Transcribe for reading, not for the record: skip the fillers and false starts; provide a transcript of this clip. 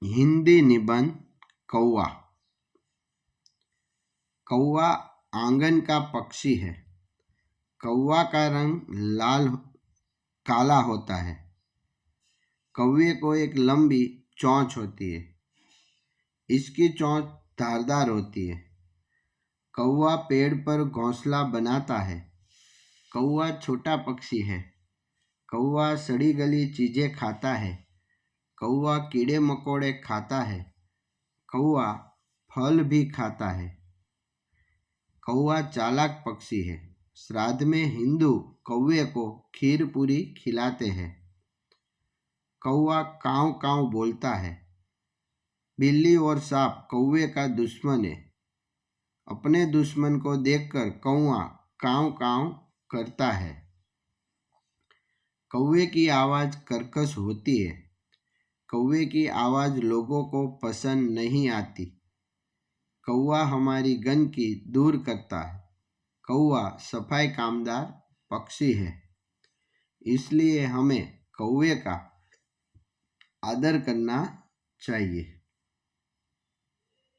हिंदी निबंध कौवा। कौवा आंगन का पक्षी है। कौवा का रंग काला होता है। कौवे को एक लंबी चोंच होती है। इसकी चोंच धारदार होती है। कौवा पेड़ पर घोंसला बनाता है। कौवा छोटा पक्षी है। कौवा सड़ी गली चीजें खाता है। कौवा कीड़े मकोड़े खाता है। कौवा फल भी खाता है। कौवा चालाक पक्षी है। श्राद्ध में हिंदू कौवे को खीर पूरी खिलाते हैं। कौवा काँव काँव बोलता है। बिल्ली और सांप कौवे का दुश्मन है। अपने दुश्मन को देखकर कौवा काँव काँव करता है। कौवे की आवाज़ कर्कश होती है। कौवे की आवाज़ लोगों को पसंद नहीं आती। कौवा हमारी गंदगी दूर करता है। कौवा सफाई कामदार पक्षी है। इसलिए हमें कौवे का आदर करना चाहिए।